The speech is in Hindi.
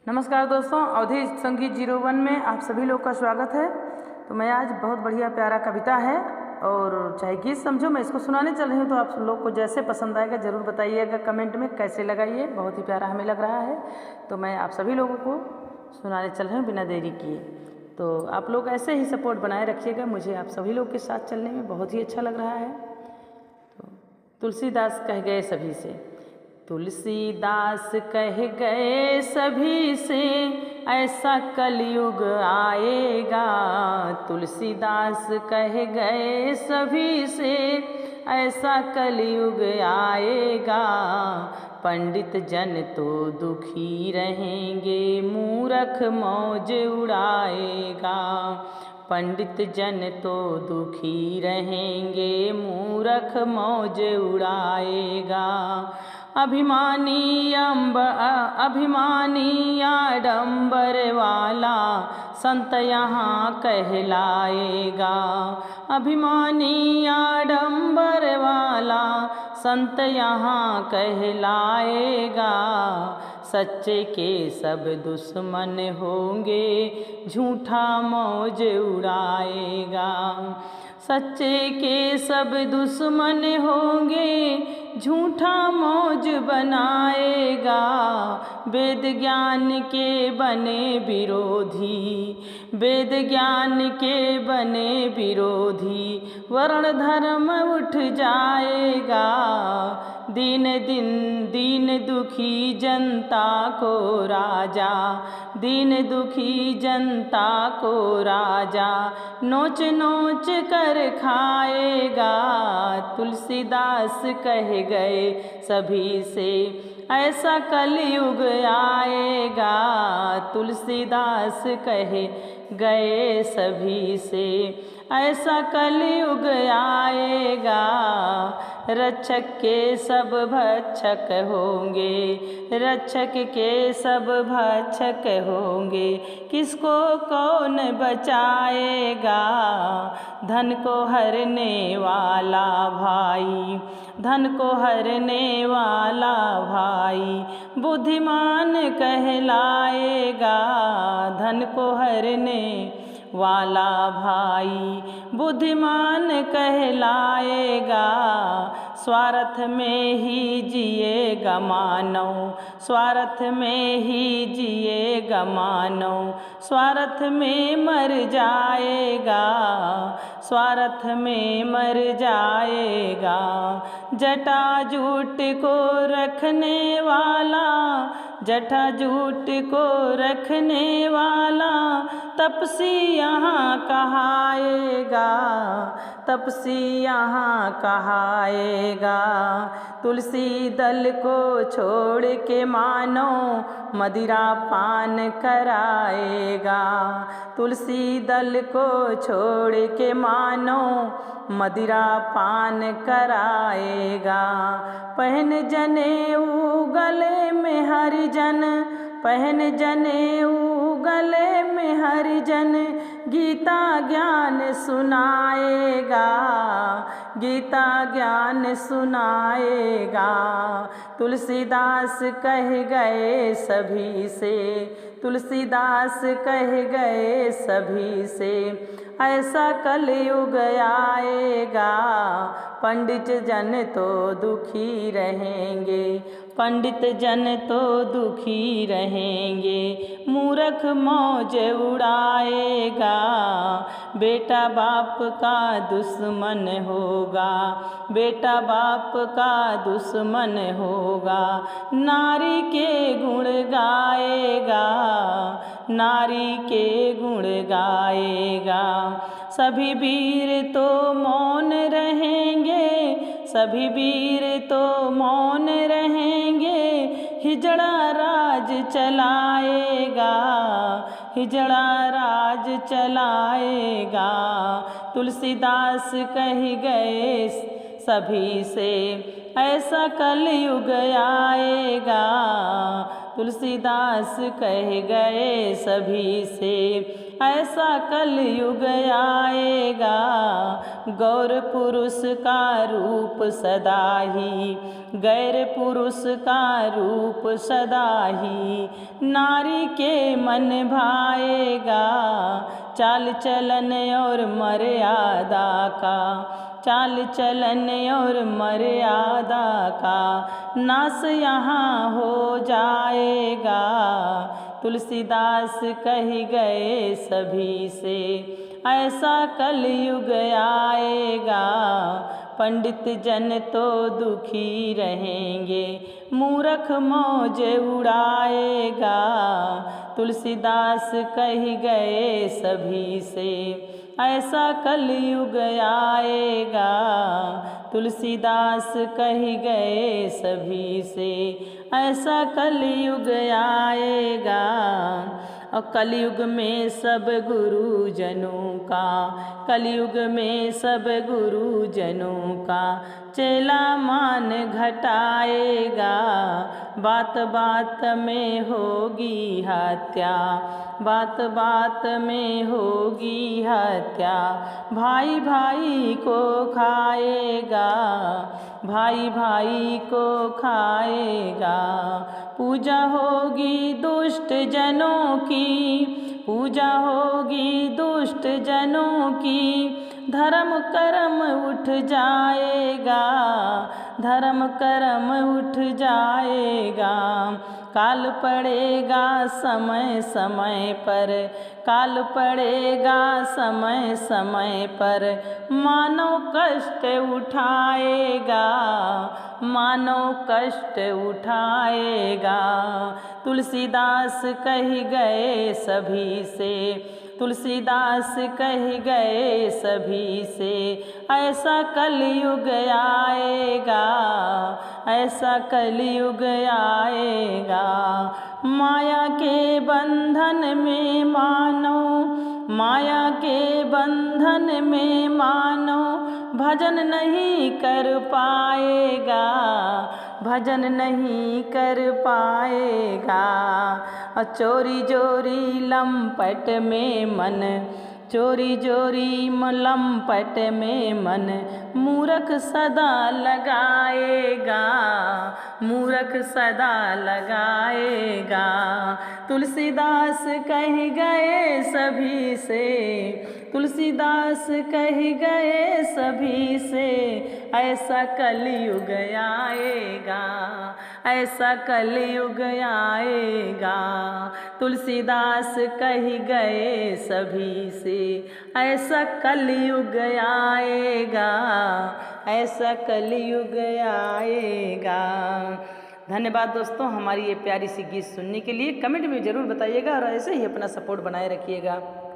नमस्कार दोस्तों, अवधि संगीत 01 में आप सभी लोग का स्वागत है। तो मैं आज बहुत बढ़िया प्यारा कविता है और चाहे गीत समझो, मैं इसको सुनाने चल रही हूँ। तो आप लोग को जैसे पसंद आएगा ज़रूर बताइएगा कमेंट में कैसे लगा। ये बहुत ही प्यारा हमें लग रहा है, तो मैं आप सभी लोगों को सुनाने चल रही हूँ बिना देरी किए। तो आप लोग ऐसे ही सपोर्ट बनाए रखिएगा, मुझे आप सभी लोग के साथ चलने में बहुत ही अच्छा लग रहा है। तो तुलसीदास कह गए सभी से, तुलसीदास कह गए सभी से ऐसा कलयुग आएगा। तुलसीदास कह गए सभी से ऐसा कलयुग आएगा। पंडित जन तो दुखी रहेंगे, मूर्ख मौज उड़ाएगा। पंडित जन तो दुखी रहेंगे, मूर्ख मौज उड़ाएगा। अभिमानी आडंबर वाला संत यहाँ कहलाएगा। अभिमानी आडंबर वाला संत यहाँ कहलाएगा। सच्चे के सब दुश्मन होंगे, झूठा मौज उड़ाएगा। सच्चे के सब दुश्मन होंगे, झूठा मौज बनाएगा। वेद ज्ञान के बने विरोधी, वेद ज्ञान के बने विरोधी, वर्ण धर्म उठ जाएगा। दीन दुखी जनता को राजा, दीन दुखी जनता को राजा नोच नोच कर खाएगा। तुलसीदास कह गए सभी से ऐसा कलयुग आएगा। तुलसीदास कहे गए सभी से ऐसा कलयुग आएगा। रक्षक के सब भक्षक होंगे, रक्षक के सब भक्षक होंगे, किसको कौन बचाएगा। धन को हरने वाला भाई, धन को हरने वाला भाई बुद्धिमान कहलाएगा। धन को हरने वाला भाई बुद्धिमान कहलाएगा। स्वार्थ में ही जिएगा मानव, स्वार्थ में ही जिएगा मानव, स्वार्थ में मर जाएगा, स्वार्थ में मर जाएगा। जटाजूट को रखने वाला, जटाजूट को रखने वाला तपसी यहाँ कहाएगा, तपसी यहाँ कहाएगा। तुलसी दल को छोड़ के मानो मदिरा पान कराएगा। तुलसी दल को छोड़ के मानो मदिरा पान कराएगा। पहन जनेऊ गले में हरिजन, पहन जनेऊ गले में हरिजन गीता ज्ञान सुनाएगा, गीता ज्ञान सुनाएगा। तुलसीदास कह गए सभी से, तुलसीदास कह गए सभी से ऐसा कलयुग आएगा। पंडित जन तो दुखी रहेंगे, पंडित जन तो दुखी रहेंगे, मूर्ख मौज उड़ाएगा। बेटा बाप का दुश्मन होगा, बेटा बाप का दुश्मन होगा। नारी के गुण गाएगा, नारी के गुण गाएगा। सभी वीर तो मौन रहेंगे, सभी वीर तो मौन रहेंगे। हिजड़ा राज चलाएगा, हिजड़ा राज चलाएगा। तुलसीदास कह गए सभी से ऐसा कलयुग आएगा। तुलसीदास कह गए सभी से ऐसा कलयुग आएगा। गौर पुरुष का रूप सदा ही, गैर पुरुष का रूप सदा ही नारी के मन भाएगा, चाल चलन और मर्यादा का, चाल चलन और मर्यादा का नाश यहाँ हो जाएगा। तुलसीदास कह गए सभी से, ऐसा कलयुग आएगा। पंडित जन तो दुखी रहेंगे, मूर्ख मौज उड़ाएगा। तुलसीदास कह गए सभी से, ऐसा कलयुग आएगा। तुलसीदास कह गए सभी से, ऐसा कलयुग आएगा। और कलयुग में सब गुरुजनों का, कलयुग में सब गुरुजनों का चेला मान घटाएगा। बात बात में होगी हत्या, बात बात में होगी हत्या। भाई भाई को खाएगा, भाई भाई को खाएगा। पूजा होगी दुष्ट जनों की, पूजा होगी दुष्ट जनों की। धर्म कर्म उठ जाएगा, धर्म कर्म उठ जाएगा। काल पड़ेगा समय समय पर, काल पड़ेगा समय समय पर। मानव कष्ट उठाएगा, मानव कष्ट उठाएगा। तुलसीदास कह गए सभी से, तुलसीदास कह गए सभी से, ऐसा कलयुग आएगा, ऐसा कलयुग आएगा। माया के बंधन में मानो, माया के बंधन में मानो भजन नहीं कर पाएगा, भजन नहीं कर पाएगा। चोरी चोरी लंपट में मन, चोरी चोरी लंपट में मन मूर्ख सदा लगाएगा, मूर्ख सदा लगाएगा। तुलसीदास कह गए सभी से, तुलसीदास कह गए सभी से, ऐसा कलयुग आएगा, ऐसा कलयुग आएगा। तुलसीदास कह गए सभी से, ऐसा कलयुग आएगा, ऐसा कलयुग आएगा। धन्यवाद दोस्तों, हमारी ये प्यारी सी गीत सुनने के लिए। कमेंट में ज़रूर बताइएगा और ऐसे ही अपना सपोर्ट बनाए रखिएगा।